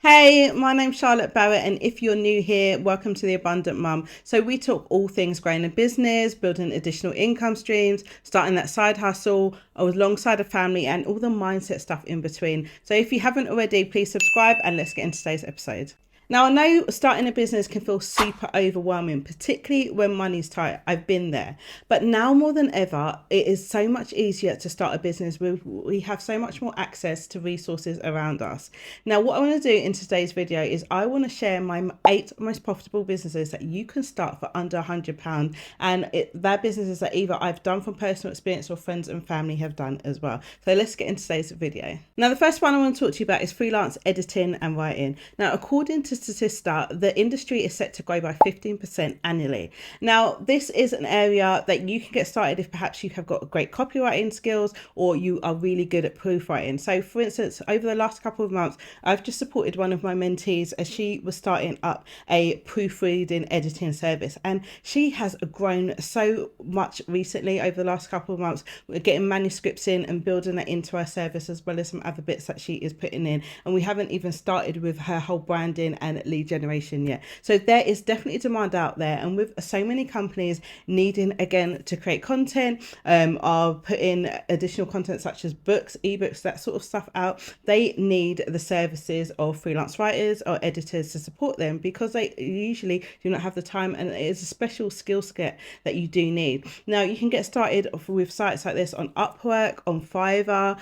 Hey, my name's Charlotte Barrett, and if you're new here, welcome to the Abundant Mum. So, we talk all things growing a business, building additional income streams, starting that side hustle alongside a family, and all the mindset stuff in between. So, if you haven't already, please subscribe and let's get into today's episode. Now, I know starting a business can feel super overwhelming, particularly when money's tight. I've been there. But now more than ever, it is so much easier to start a business. We have so much more access to resources around us. Now, what I want to do in today's video is I want to share my 8 most profitable businesses that you can start for under £100. And they're businesses that either I've done from personal experience or friends and family have done as well. So let's get into today's video. Now, the first one I want to talk to you about is freelance editing and writing. Now, according to Statista, the industry is set to grow by 15% annually. Now, this is an area that you can get started if perhaps you have got great copywriting skills or you are really good at proofwriting. So, for instance, over the last couple of months, I've just supported one of my mentees as she was starting up a proofreading editing service, and she has grown so much recently over the last couple of months. We're getting manuscripts in and building that into our service, as well as some other bits that she is putting in, and we haven't even started with her whole branding and lead generation yet. So there is definitely demand out there, and with so many companies needing again to create content, are putting additional content such as books, ebooks, that sort of stuff out, they need the services of freelance writers or editors to support them, because they usually do not have the time, and it is a special skill set that you do need. Now, you can get started with sites like this on Upwork, on Fiverr.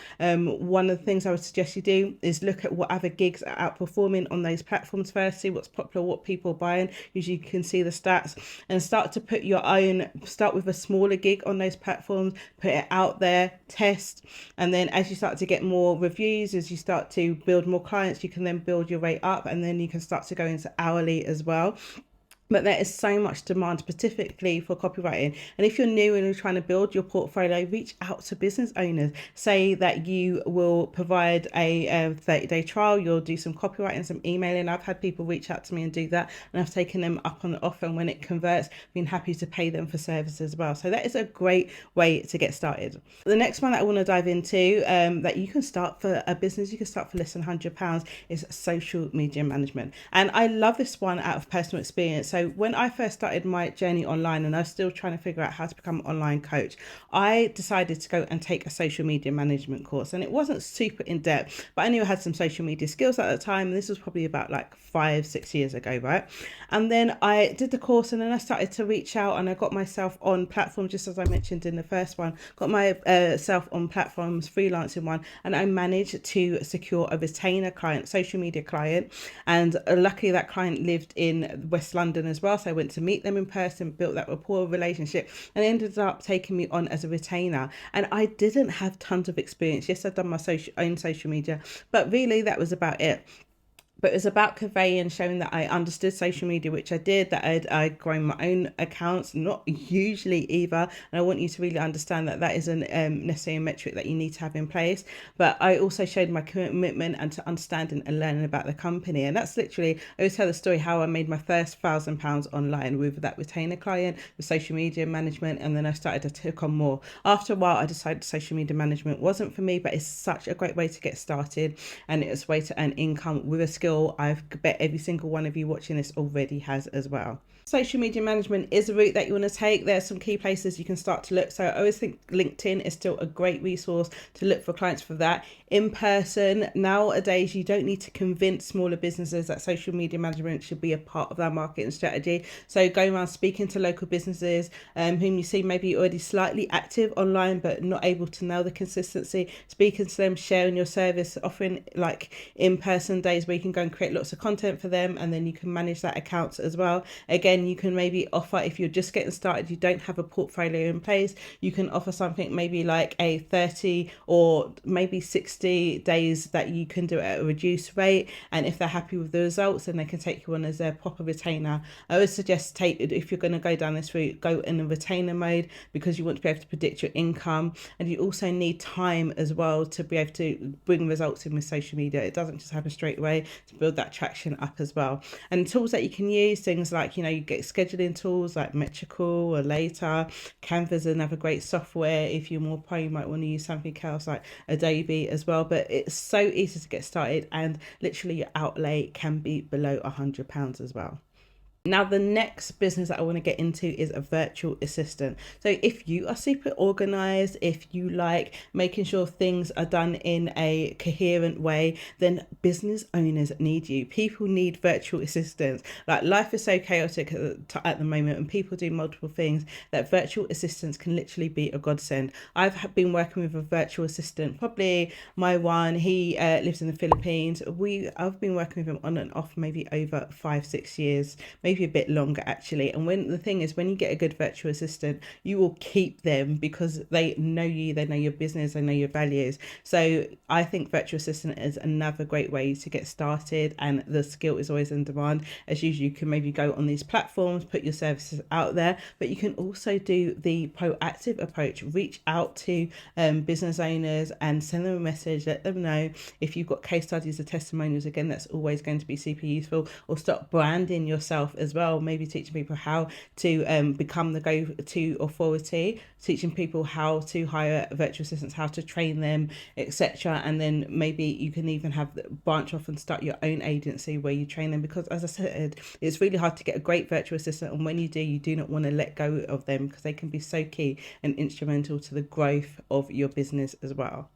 One of the things I would suggest you do is look at what other gigs are outperforming on those platforms first, see what's popular, what people are buying. Usually you can see the stats, and start to put your own, start with a smaller gig on those platforms, put it out there, test, and then as you start to get more reviews, as you start to build more clients, you can then build your rate up, and then you can start to go into hourly as well. But there is so much demand specifically for copywriting. And if you're new and you're trying to build your portfolio, reach out to business owners. Say that you will provide a 30-day trial, you'll do some copywriting, some emailing. I've had people reach out to me and do that, and I've taken them up on the offer, and when it converts, been happy to pay them for service as well. So that is a great way to get started. The next one that I want to dive into, that you can start for a business, you can start for less than £100, is social media management. And I love this one out of personal experience. So when I first started my journey online, and I was still trying to figure out how to become an online coach, I decided to go and take a social media management course. And it wasn't super in depth, but I knew I had some social media skills at the time. And this was probably about like 5-6 years ago, right? And then I did the course, and then I started to reach out, and I got myself on platforms, just as I mentioned in the first one, got myself on platforms, freelancing one, and I managed to secure a retainer client, social media client. And luckily that client lived in West London as well, so I went to meet them in person, built that rapport relationship, and ended up taking me on as a retainer. And I didn't have tons of experience. Yes, I've done my own social media, but really that was about it. But it was about conveying, showing that I understood social media, which I did, that I'd grown my own accounts, not hugely either. And I want you to really understand that that isn't necessarily a metric that you need to have in place. But I also showed my commitment and to understanding and learning about the company. And that's literally, I always tell the story how I made my first £1,000 online with that retainer client, with social media management. And then I started to take on more. After a while, I decided social media management wasn't for me, but it's such a great way to get started. And it's a way to earn income with a skill I bet every single one of you watching this already has as well. Social media management is a route that you want to take. There's some key places you can start to look. So I always think LinkedIn is still a great resource to look for clients for that. In person, nowadays, you don't need to convince smaller businesses that social media management should be a part of their marketing strategy. So going around speaking to local businesses whom you see maybe already slightly active online, but not able to nail the consistency, speaking to them, sharing your service, offering like in-person days where you can go and create lots of content for them, and then you can manage that account as well. Again, you can maybe offer, if you're just getting started, you don't have a portfolio in place, you can offer something maybe like a 30 or maybe 60 days that you can do it at a reduced rate, and if they're happy with the results, then they can take you on as their proper retainer. I would suggest if you're going to go down this route, go in a retainer mode, because you want to be able to predict your income, and you also need time as well to be able to bring results in with social media. It doesn't just happen straight away. It to build that traction up as well. And tools that you can use, things like, you get scheduling tools like Metrical or Later. Canva is another great software. If you're more pro, you might want to use something else like Adobe as well. But it's so easy to get started, and literally your outlay can be below £100 as well. Now, the next business that I want to get into is a virtual assistant. So if you are super organized, if you like making sure things are done in a coherent way, then business owners need you. People need virtual assistants. Like, life is so chaotic at the moment, and people do multiple things, that virtual assistants can literally be a godsend. I've been working with a virtual assistant, probably my one. He lives in the Philippines. I've been working with him on and off maybe over 5-6 years, maybe a bit longer actually. And when the thing is, when you get a good virtual assistant, you will keep them because they know you, they know your business, they know your values. So I think virtual assistant is another great way to get started, and the skill is always in demand. As usual, you can maybe go on these platforms, put your services out there, but you can also do the proactive approach, reach out to business owners and send them a message, let them know. If you've got case studies or testimonials, again, that's always going to be super useful. Or start branding yourself as well, maybe teaching people how to become the go-to authority, teaching people how to hire virtual assistants, how to train them, etc. And then maybe you can even have branch off and start your own agency where you train them, because as I said, it's really hard to get a great virtual assistant, and when you do, you do not want to let go of them because they can be so key and instrumental to the growth of your business as well.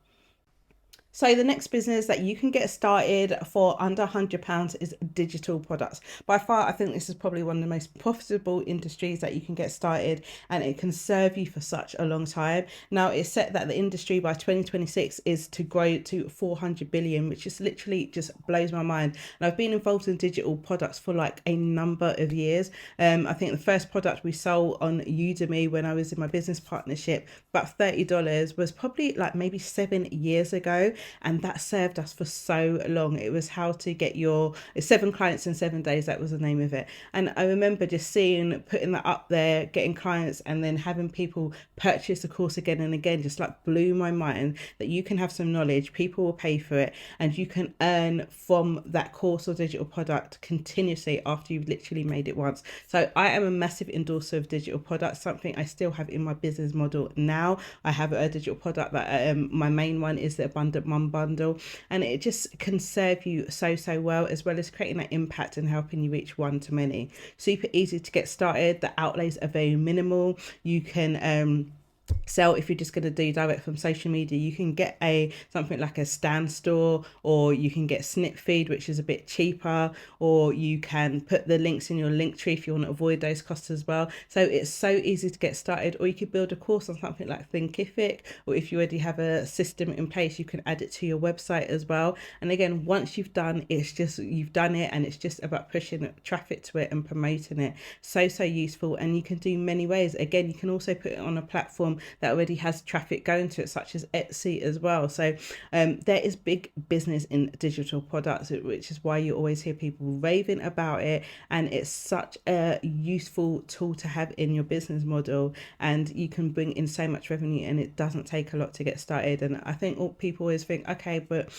So the next business that you can get started for under £100 is digital products. By far, I think this is probably one of the most profitable industries that you can get started, and it can serve you for such a long time. Now, it's set that the industry by 2026 is to grow to 400 billion, which is literally just blows my mind. And I've been involved in digital products for like a number of years. I think the first product we sold on Udemy when I was in my business partnership, about $30, was probably like maybe 7 years ago. And that served us for so long. It was how to get your 7 clients in 7 days. That was the name of it. And I remember just putting that up there, getting clients, and then having people purchase the course again and again, just like blew my mind that you can have some knowledge, people will pay for it, and you can earn from that course or digital product continuously after you've literally made it once. So I am a massive endorser of digital products, something I still have in my business model now. I have a digital product that my main one is the Abundant Mum bundle, and it just can serve you so well, as well as creating that impact and helping you reach one-to-many. Super easy to get started. The outlays are very minimal. You can sell, if you're just going to do direct from social media, you can get something like a Stan Store, or you can get Snipfeed, which is a bit cheaper, or you can put the links in your link tree if you want to avoid those costs as well. So it's so easy to get started. Or you could build a course on something like Thinkific, or if you already have a system in place, you can add it to your website as well. And again, once you've done, you've done it, and it's just about pushing traffic to it and promoting it. So useful, and you can do many ways. Again, you can also put it on a platform that already has traffic going to it, such as Etsy as well. So there is big business in digital products, which is why you always hear people raving about it, and it's such a useful tool to have in your business model, and you can bring in so much revenue, and it doesn't take a lot to get started. And I think all people always think, okay, but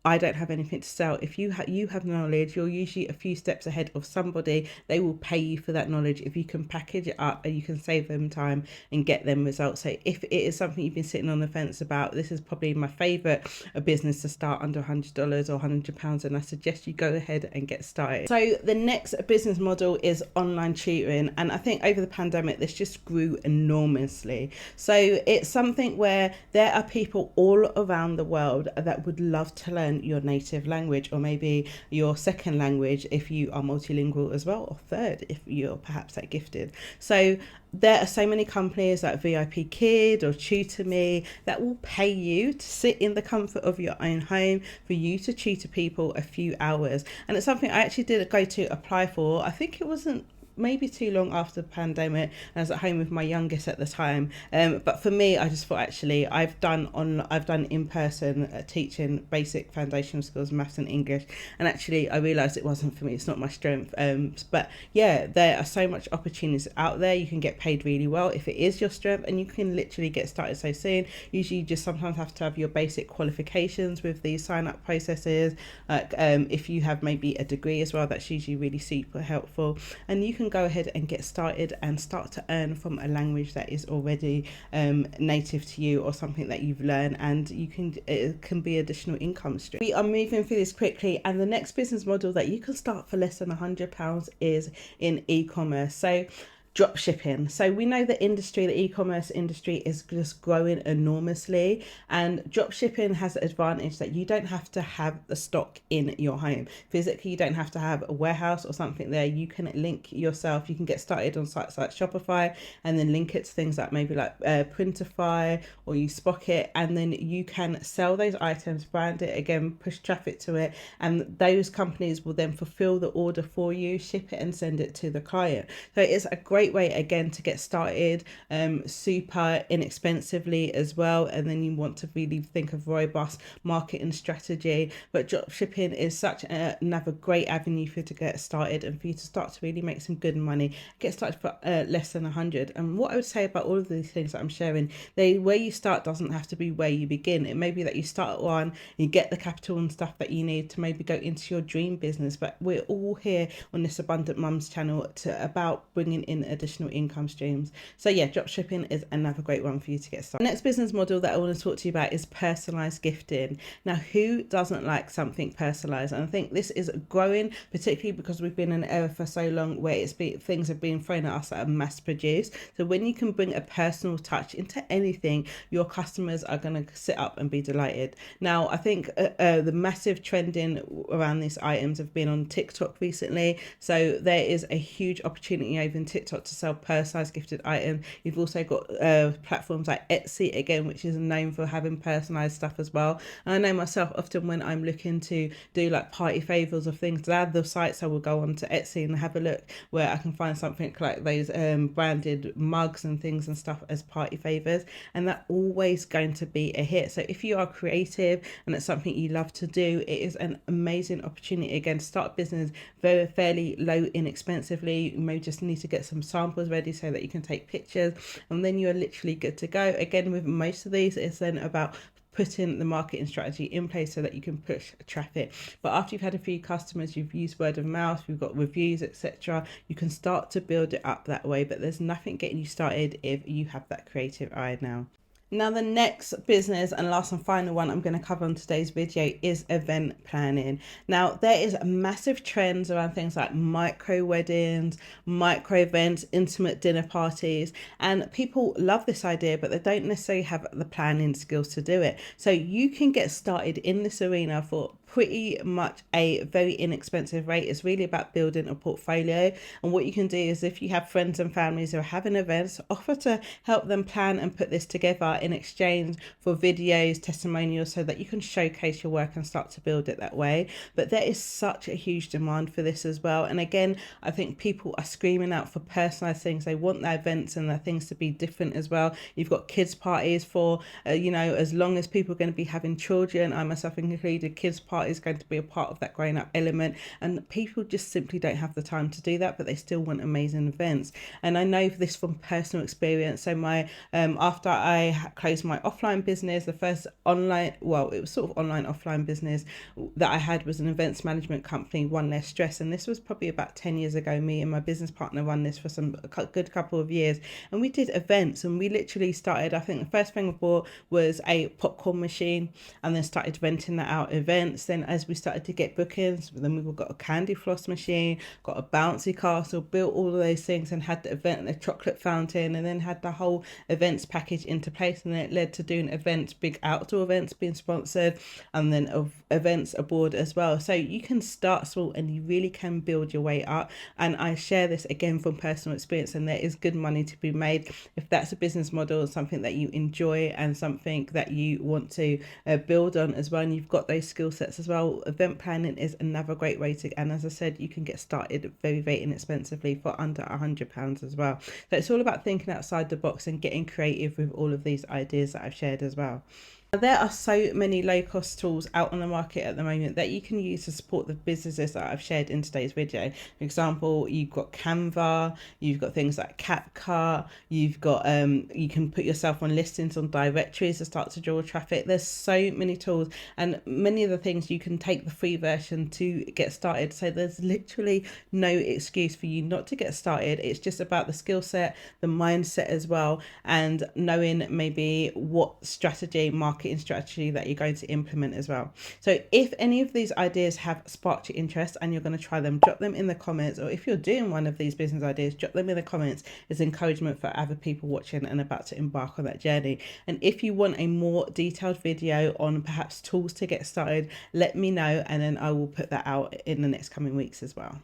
I don't have anything to sell. If you have knowledge, you're usually a few steps ahead of somebody. They will pay you for that knowledge if you can package it up and you can save them time and get them results. So if it is something you've been sitting on the fence about, this is probably my favorite business to start under $100 or £100, and I suggest you go ahead and get started. So the next business model is online tutoring, and I think over the pandemic this just grew enormously. So it's something where there are people all around the world that would love to learn your native language, or maybe your second language if you are multilingual as well, or third if you're perhaps that gifted. So there are so many companies like VIP Kid or TutorMe that will pay you to sit in the comfort of your own home for you to tutor people a few hours. And it's something I actually did go to apply for. I think it wasn't maybe too long after the pandemic. I was at home with my youngest at the time. But for me, I just thought actually I've done in-person teaching basic foundational skills, maths and English, and actually I realised it wasn't for me. It's not my strength. But yeah, there are so much opportunities out there. You can get paid really well if it is your strength, and you can literally get started so soon. Usually, you just sometimes have to have your basic qualifications with these sign-up processes. If you have maybe a degree as well, that's usually really super helpful, and you can go ahead and get started and start to earn from a language that is already native to you or something that you've learned, and it can be additional income stream. We are moving through this quickly, and the next business model that you can start for less than £100 is in e-commerce. So drop shipping. So we know the e-commerce industry is just growing enormously, and drop shipping has the advantage that you don't have to have the stock in your home. Physically, you don't have to have a warehouse or something there. You can link yourself. You can get started on sites like Shopify and then link it to things like maybe like Printify or you Spocket, and then you can sell those items, brand it again, push traffic to it, and those companies will then fulfill the order for you, ship it and send it to the client. So it's a great way again to get started, super inexpensively as well, and then you want to really think of robust marketing strategy. But drop shipping is such another great avenue for you to get started and for you to start to really make some good money, get started for less than 100. And what I would say about all of these things that I'm sharing, where you start doesn't have to be where you begin. It may be that you start at one, you get the capital and stuff that you need to maybe go into your dream business. But we're all here on this Abundant Mums channel about bringing in additional income streams. So yeah, drop shipping is another great one for you to get started. The next business model that I want to talk to you about is personalized gifting. Now, who doesn't like something personalized? And I think this is growing, particularly because we've been in an era for so long where things have been thrown at us that are mass produced. So when you can bring a personal touch into anything, your customers are going to sit up and be delighted. Now, I think the massive trending around these items have been on TikTok recently. So there is a huge opportunity over in TikTok to sell personalized gifted items. You've also got platforms like Etsy again, which is known for having personalized stuff as well. And I know myself, often when I'm looking to do like party favors of things, they're the sites I will go on to Etsy and have a look where I can find something like those branded mugs and things and stuff as party favors, and that's always going to be a hit. So if you are creative and it's something you love to do, it is an amazing opportunity again to start a business fairly low inexpensively. You may just need to get some samples ready so that you can take pictures, and then you're literally good to go. Again, with most of these, it's then about putting the marketing strategy in place so that you can push traffic. But after you've had a few customers, you've used word of mouth, you've got reviews, etc., you can start to build it up that way. But there's nothing getting you started if you have that creative eye now. Now, the next business and last and final one I'm going to cover on today's video is event planning. Now, there is massive trends around things like micro weddings, micro events, intimate dinner parties, and people love this idea, but they don't necessarily have the planning skills to do it. So you can get started in this arena for pretty much a very inexpensive rate. It's really about building a portfolio, and what you can do is, if you have friends and families who are having events, offer to help them plan and put this together in exchange for videos, testimonials, so that you can showcase your work and start to build it that way. But there is such a huge demand for this as well, and again, I think people are screaming out for personalized things. They want their events and their things to be different as well. You've got kids parties for as long as people are going to be having children, I myself included, kids parties is going to be a part of that growing up element, and people just simply don't have the time to do that, but they still want amazing events. And I know this from personal experience. So my after I closed my offline business, the first online, well, it was sort of online offline business that I had was an events management company, One Less Stress, and this was probably about 10 years ago. Me and my business partner run this for a good couple of years, and we did events, and we literally started, I think the first thing we bought was a popcorn machine, and then started renting that out events. Then as we started to get bookings, then we got a candy floss machine, got a bouncy castle, built all of those things, and had the event, the chocolate fountain, and then had the whole events package into place. And then it led to doing events, big outdoor events being sponsored, and then of events abroad as well. So you can start small and you really can build your way up. And I share this again from personal experience, and there is good money to be made if that's a business model, something that you enjoy and something that you want to build on as well, and you've got those skill sets events as well. Event planning is another great way to, and as I said, you can get started very, very inexpensively for under £100 as well. So it's all about thinking outside the box and getting creative with all of these ideas that I've shared as well. There are so many low-cost tools out on the market at the moment that you can use to support the businesses that I've shared in today's video. For example, you've got Canva, you've got things like CapCut, you've got you can put yourself on listings on directories to start to draw traffic. There's so many tools, and many of the things you can take the free version to get started. So there's literally no excuse for you not to get started. It's just about the skill set, the mindset as well, and knowing maybe what marketing strategy that you're going to implement as well. So if any of these ideas have sparked your interest and you're going to try them, drop them in the comments, or if you're doing one of these business ideas, drop them in the comments as encouragement for other people watching and about to embark on that journey. And if you want a more detailed video on perhaps tools to get started, let me know, and then I will put that out in the next coming weeks as well.